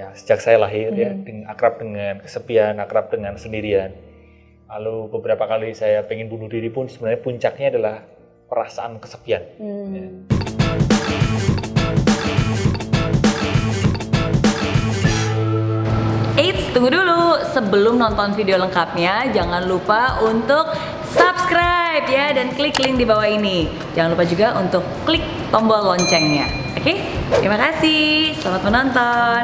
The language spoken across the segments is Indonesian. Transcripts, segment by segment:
ya sejak saya lahir ya, akrab dengan kesepian, akrab dengan sendirian. Lalu beberapa kali saya pengen bunuh diri pun sebenarnya puncaknya adalah perasaan kesepian. Ya. Eits, tunggu dulu. Sebelum nonton video lengkapnya, jangan lupa untuk subscribe ya dan klik link di bawah ini. Jangan lupa juga untuk klik tombol loncengnya. Oke? Terima kasih. Selamat menonton.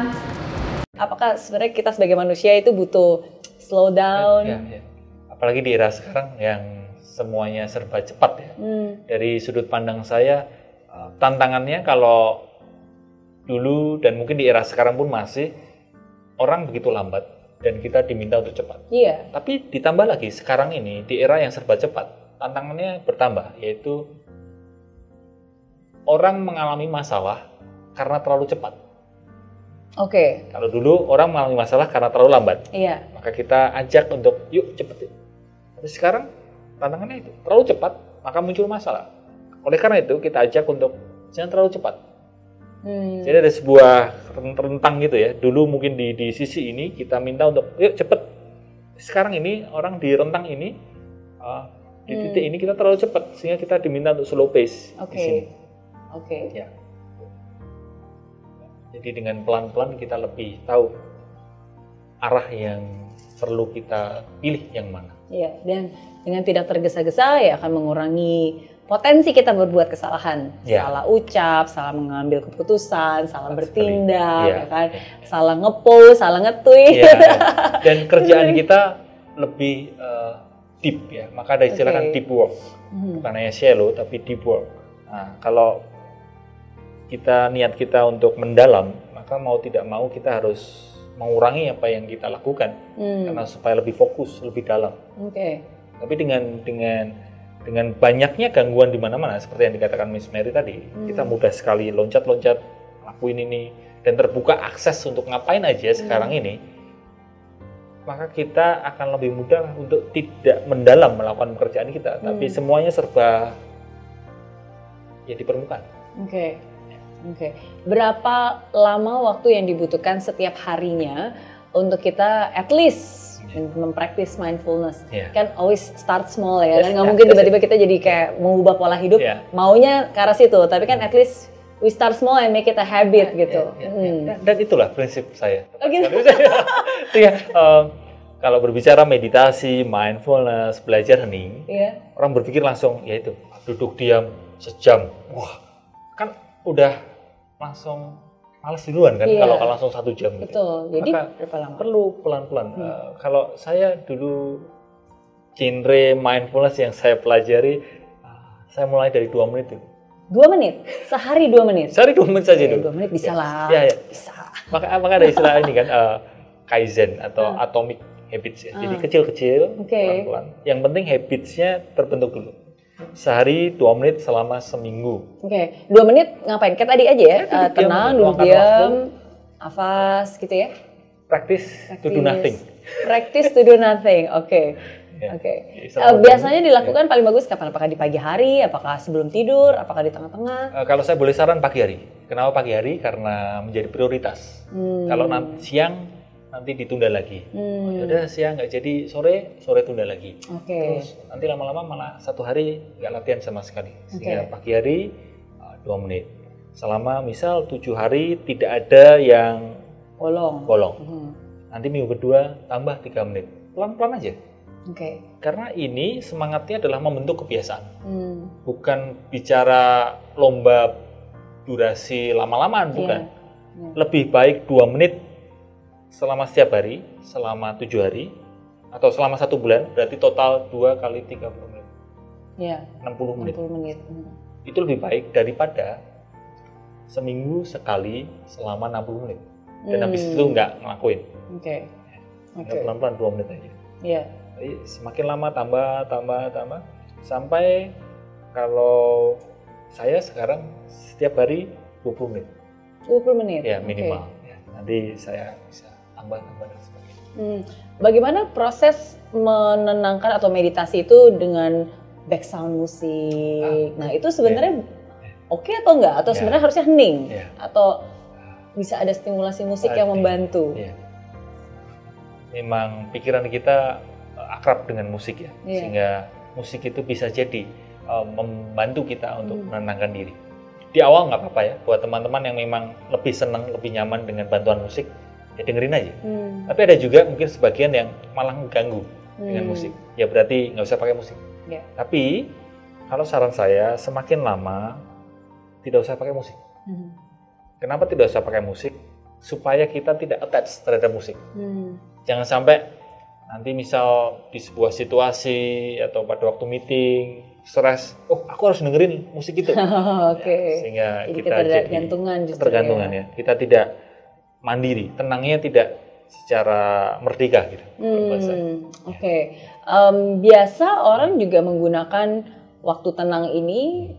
Apakah sebenarnya kita sebagai manusia itu butuh slow down? Ya. Apalagi di era sekarang yang semuanya serba cepat ya. Dari sudut pandang saya, tantangannya kalau dulu dan mungkin di era sekarang pun masih, orang begitu lambat dan kita diminta untuk cepat. Iya. Tapi ditambah lagi sekarang ini di era yang serba cepat, tantangannya bertambah, yaitu orang mengalami masalah karena terlalu cepat. Oke. Kalau dulu orang mengalami masalah karena terlalu lambat. Iya. Maka kita ajak untuk yuk cepet. Tapi sekarang tantangannya itu terlalu cepat, maka muncul masalah. Oleh karena itu kita ajak untuk jangan terlalu cepat. Jadi ada sebuah rentang gitu ya. Dulu mungkin di sisi ini kita minta untuk yuk cepet. Sekarang ini orang di rentang ini di titik ini kita terlalu cepat sehingga kita diminta untuk slow pace di sini. Oke. Ya. Jadi dengan pelan-pelan kita lebih tahu arah yang perlu kita pilih yang mana. Iya, dan dengan tidak tergesa-gesa ya akan mengurangi potensi kita berbuat kesalahan. Ya. Salah ucap, salah mengambil keputusan, salah bertindak, ya. Ya kan? Salah nge-post, salah nge-tweet. Ya. Dan kerjaan kita lebih deep ya. Maka ada istilah kan deep work. Bukan hanya shallow tapi deep work. Nah, kalau kita niat kita untuk mendalam, maka mau tidak mau kita harus mengurangi apa yang kita lakukan karena supaya lebih fokus, lebih dalam. Oke. Tapi dengan banyaknya gangguan di mana-mana seperti yang dikatakan Miss Mary tadi, kita mudah sekali loncat-loncat lakuin ini dan terbuka akses untuk ngapain aja sekarang ini. Maka kita akan lebih mudah untuk tidak mendalam melakukan pekerjaan kita, tapi semuanya serba ya di permukaan. Oke. Berapa lama waktu yang dibutuhkan setiap harinya untuk kita at least mempraktis mindfulness? Kan always start small ya, kan nggak mungkin tiba-tiba kita jadi kayak mengubah pola hidup, maunya ke arah situ. Tapi kan at least we start small and make it a habit gitu. Dan itulah prinsip saya. Gitu. Kalau berbicara meditasi, mindfulness, belajar hening, orang berpikir langsung yaitu duduk diam sejam. Wah, kan udah langsung males duluan kan kalau langsung 1 jam gitu. Betul. Jadi maka berapa lama? perlu pelan-pelan. Kalau saya dulu genre mindfulness yang saya pelajari, saya mulai dari 2 menit itu. 2 menit? Sehari 2 menit? Sehari 2 menit saja dulu. 2 menit bisa lah. Ya. Bisa. Maka ada istilah ini kan, Kaizen atau Atomic Habits ya. Jadi kecil-kecil, pelan-pelan. Yang penting habits-nya terbentuk dulu. Sehari 2 menit selama seminggu. 2 menit ngapain? Kayak tadi aja ya, tenang, duduk diam, nafas gitu ya. Practice to do nothing. Practice to do nothing, oke. Biasanya dilakukan paling bagus kapan? Apakah di pagi hari, apakah sebelum tidur, apakah di tengah-tengah? Kalau saya boleh saran pagi hari. Kenapa pagi hari? Karena menjadi prioritas. Kalau nanti siang, nanti ditunda lagi. Yaudah siang nggak jadi, sore tunda lagi. Terus nanti lama-lama malah 1 hari nggak latihan sama sekali. Sehingga pagi hari 2 menit. Selama misal 7 hari tidak ada yang bolong. Nanti minggu kedua tambah 3 menit. Pelan-pelan aja. Karena ini semangatnya adalah membentuk kebiasaan. Bukan bicara lomba durasi lama-lamaan, bukan. Lebih baik 2 menit selama setiap hari, selama 7 hari, atau selama 1 bulan, berarti total 2 kali 30 menit. 60 menit. Itu lebih baik daripada seminggu sekali selama 60 menit. Dan habis itu nggak ngelakuin. Pelan-pelan 2 menit aja. Jadi semakin lama tambah, sampai kalau saya sekarang setiap hari 20 menit. 20 menit? Ya, minimal. Nanti saya bisa tambah dan sebagainya. Bagaimana proses menenangkan atau meditasi itu dengan background musik? Nah itu sebenarnya oke atau enggak? Atau sebenarnya harusnya hening? Atau bisa ada stimulasi musik yang membantu. Iya. Memang pikiran kita akrab dengan musik ya, sehingga musik itu bisa jadi membantu kita untuk menenangkan diri. Di awal nggak apa-apa ya, buat teman-teman yang memang lebih senang, lebih nyaman dengan bantuan musik, ya dengerin aja. Tapi ada juga mungkin sebagian yang malah mengganggu dengan musik, ya berarti nggak usah pakai musik. Tapi kalau saran saya, semakin lama tidak usah pakai musik. Kenapa tidak usah pakai musik? Supaya kita tidak attach terhadap musik. Jangan sampai nanti misal di sebuah situasi atau pada waktu meeting, stres, aku harus dengerin musik itu. Sehingga jadi kita jadi ketergantungan ya. Kita tidak mandiri, tenangnya tidak secara merdeka gitu. Biasa orang juga menggunakan waktu tenang ini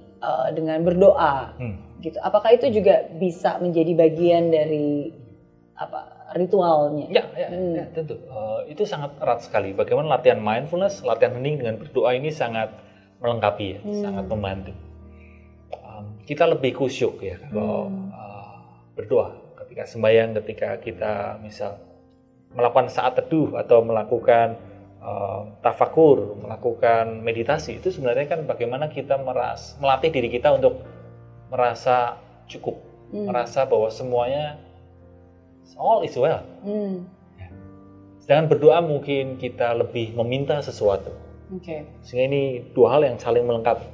dengan berdoa, gitu. Apakah itu juga bisa menjadi bagian dari ritualnya? Ya, tentu. Itu sangat erat sekali. Bagaimana latihan mindfulness, latihan hening dengan berdoa ini sangat melengkapi ya, sangat membantu. Kita lebih khusyuk ya kalau berdoa. Ketika sembahyang, ketika kita misal melakukan saat teduh atau melakukan tafakur, melakukan meditasi, itu sebenarnya kan bagaimana kita melatih diri kita untuk merasa cukup, merasa bahwa semuanya all is well. Sedangkan berdoa mungkin kita lebih meminta sesuatu. Sehingga ini dua hal yang saling melengkapi.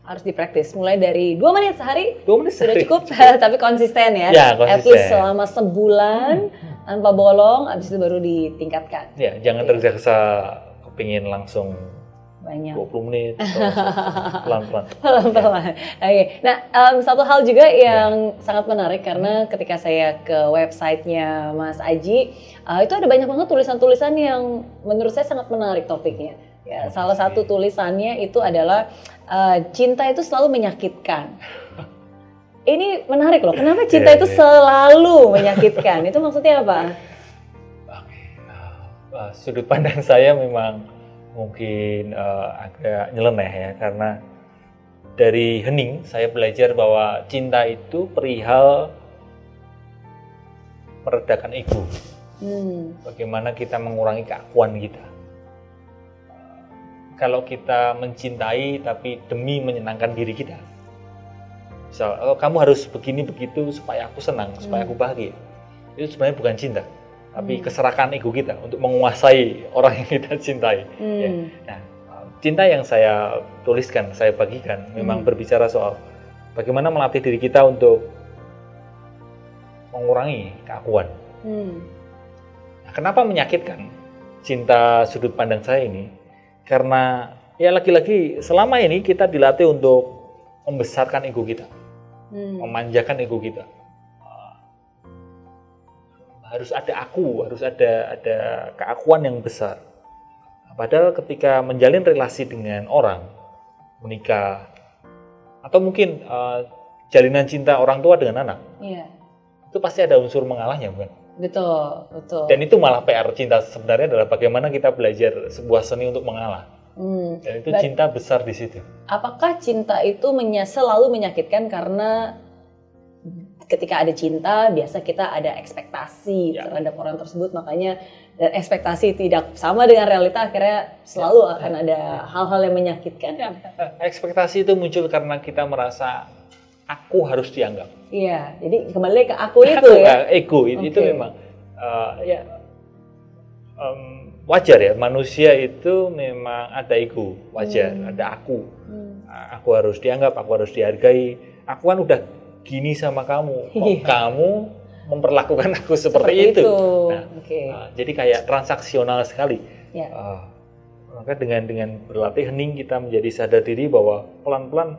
Harus dipraktis mulai dari 2 menit sehari. 2 menit sudah sehari. cukup, tapi konsisten ya. Konsisten. At least selama sebulan tanpa bolong, abis itu baru ditingkatkan. Ya, jangan tergesa-gesa kepingin langsung banyak 20 menit pelan-pelan. Nah, satu hal juga yang sangat menarik karena ketika saya ke websitenya Mas Aji, itu ada banyak banget tulisan-tulisan yang menurut saya sangat menarik topiknya. Ya, salah satu tulisannya itu adalah cinta itu selalu menyakitkan. Ini menarik loh. Kenapa cinta itu selalu menyakitkan? Itu maksudnya apa? Sudut pandang saya memang mungkin agak nyeleneh ya, karena dari hening saya belajar bahwa cinta itu perihal meredakan ego. Bagaimana kita mengurangi keakuan kita. Kalau kita mencintai tapi demi menyenangkan diri kita, misal kamu harus begini begitu supaya aku senang, supaya aku bahagia, itu sebenarnya bukan cinta, tapi keserakan ego kita untuk menguasai orang yang kita cintai. Nah, cinta yang saya tuliskan, saya bagikan, memang berbicara soal bagaimana melatih diri kita untuk mengurangi keakuan. Nah, kenapa menyakitkan cinta sudut pandang saya ini? Karena ya lagi-lagi selama ini kita dilatih untuk membesarkan ego kita, memanjakan ego kita. Harus ada aku, harus ada keakuan yang besar. Padahal ketika menjalin relasi dengan orang, menikah, atau mungkin jalinan cinta orang tua dengan anak, itu pasti ada unsur mengalahnya, bukan? Betul. Dan itu malah PR cinta sebenarnya adalah bagaimana kita belajar sebuah seni untuk mengalah. Dan itu cinta besar di situ. Apakah cinta itu selalu menyakitkan karena ketika ada cinta biasa kita ada ekspektasi terhadap orang tersebut, makanya dan ekspektasi tidak sama dengan realita, akhirnya selalu akan ada hal-hal yang menyakitkan. Ekspektasi itu muncul karena kita merasa aku harus dianggap. Iya, jadi kembali ke aku itu ya. Ego itu memang wajar ya, manusia itu memang ada ego, wajar, ada aku. Aku harus dianggap, aku harus dihargai. Aku kan udah gini sama kamu, kok kamu memperlakukan aku seperti itu. Nah, jadi kayak transaksional sekali. Maka dengan berlatih hening kita menjadi sadar diri bahwa pelan-pelan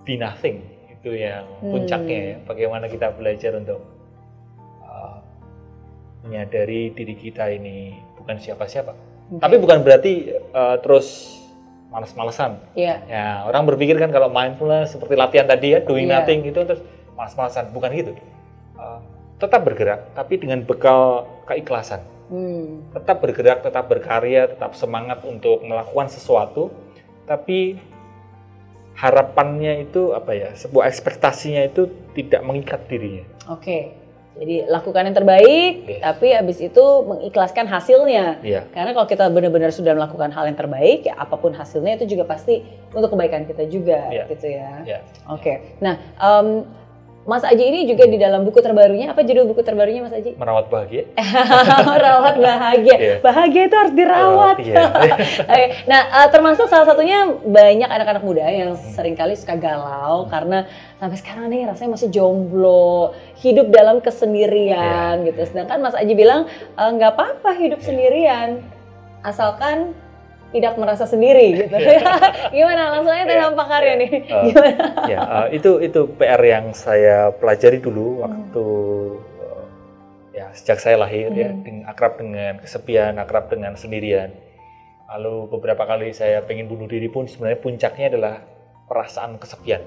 be nothing. Itu yang puncaknya ya, bagaimana kita belajar untuk menyadari diri kita ini bukan siapa-siapa. Tapi bukan berarti terus malas-malasan. Ya, orang berpikir kan kalau mindfulness seperti latihan tadi ya, doing nothing itu terus malas-malasan. Bukan gitu. Tetap bergerak, tapi dengan bekal keikhlasan. Tetap bergerak, tetap berkarya, tetap semangat untuk melakukan sesuatu, tapi harapannya itu apa ya, sebuah ekspektasinya itu tidak mengikat dirinya. Oke. Jadi lakukan yang terbaik, tapi habis itu mengikhlaskan hasilnya. Karena kalau kita benar-benar sudah melakukan hal yang terbaik, ya apapun hasilnya itu juga pasti untuk kebaikan kita juga, gitu ya. Oke. Nah, Mas Aji ini juga di dalam buku terbarunya, apa judul buku terbarunya Mas Aji? Merawat Bahagia. Merawat Bahagia. Bahagia itu harus dirawat. Nah, termasuk salah satunya banyak anak-anak muda yang seringkali suka galau karena sampai sekarang nih rasanya masih jomblo, hidup dalam kesendirian gitu. Sedangkan Mas Aji bilang nggak apa-apa hidup sendirian, asalkan tidak merasa sendiri gitu. Gimana? Langsung aja dalam pakarnya nih. Gimana? Itu PR yang saya pelajari dulu waktu sejak saya lahir akrab dengan kesepian, akrab dengan sendirian. Lalu beberapa kali saya pengen bunuh diri pun sebenarnya puncaknya adalah perasaan kesepian.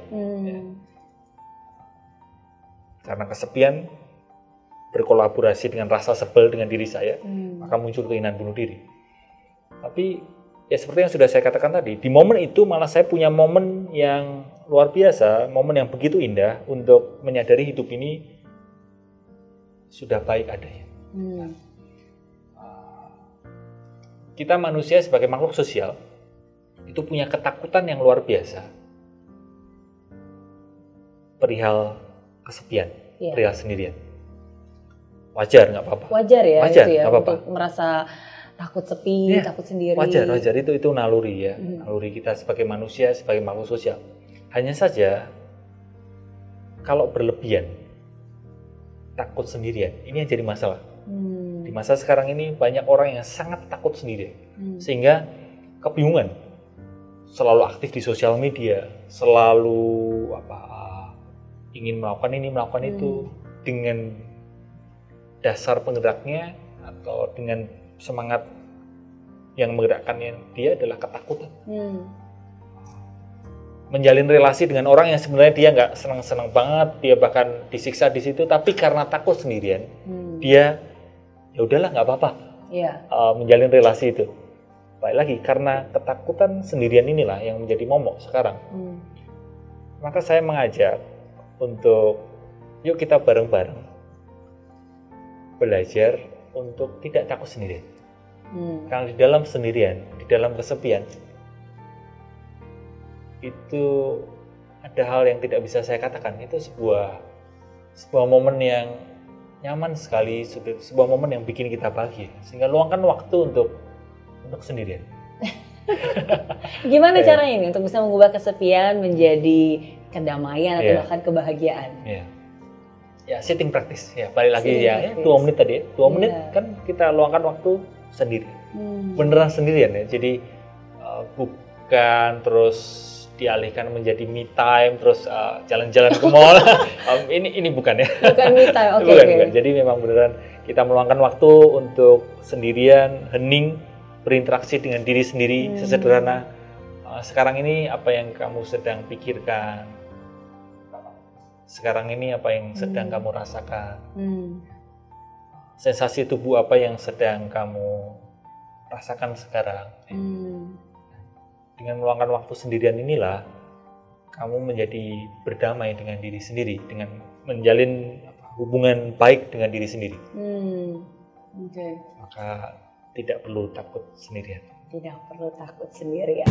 Karena kesepian berkolaborasi dengan rasa sebel dengan diri saya, maka muncul keinginan bunuh diri. Tapi ya seperti yang sudah saya katakan tadi, di momen itu malah saya punya momen yang luar biasa, momen yang begitu indah untuk menyadari hidup ini sudah baik adanya. Kita manusia sebagai makhluk sosial itu punya ketakutan yang luar biasa perihal kesepian, perihal sendirian. Wajar, nggak apa-apa. Wajar ya, wajar, itu ya, apa-apa. Untuk merasa takut sepi, takut sendiri. Wajar, itu naluri ya, naluri kita sebagai manusia, sebagai makhluk sosial. Hanya saja kalau berlebihan, takut sendirian, ini yang jadi masalah. Di masa sekarang ini banyak orang yang sangat takut sendirian, sehingga kebingungan, selalu aktif di sosial media, selalu ingin melakukan ini, melakukan itu, dengan dasar penggeraknya atau dengan semangat yang menggerakkannya dia adalah ketakutan. Menjalin relasi dengan orang yang sebenarnya dia nggak senang-senang banget, dia bahkan disiksa di situ, tapi karena takut sendirian, dia ya udahlah nggak apa-apa menjalin relasi itu. Baik lagi karena ketakutan sendirian inilah yang menjadi momok sekarang. Maka saya mengajak untuk yuk kita bareng-bareng belajar untuk tidak takut sendirian. Karena di dalam sendirian, di dalam kesepian, itu ada hal yang tidak bisa saya katakan. Itu sebuah momen yang nyaman sekali, sebuah momen yang bikin kita bahagia. Sehingga luangkan waktu untuk sendirian. Gimana caranya ini untuk bisa mengubah kesepian menjadi kedamaian atau bahkan kebahagiaan? Ya, sitting practice ya, balik lagi 2 menit tadi, 2 menit kan kita luangkan waktu sendiri, beneran sendirian ya. Jadi bukan terus dialihkan menjadi me time, terus jalan-jalan ke mall. Ini bukan ya. Bukan me time, bukan. Jadi memang beneran kita meluangkan waktu untuk sendirian, hening, berinteraksi dengan diri sendiri, sesederhana. Sekarang ini apa yang kamu sedang pikirkan? Sekarang ini apa yang sedang kamu rasakan? Sensasi tubuh apa yang sedang kamu rasakan sekarang? Dengan meluangkan waktu sendirian inilah kamu menjadi berdamai dengan diri sendiri, dengan menjalin hubungan baik dengan diri sendiri. Maka tidak perlu takut sendirian. Tidak perlu takut sendirian.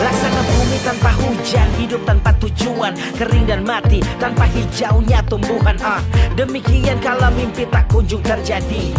Laksana bumi tanpa hujan, hidup tanpa tujuan, kering dan mati tanpa hijaunya tumbuhan. Demikian kalau mimpi tak kunjung terjadi,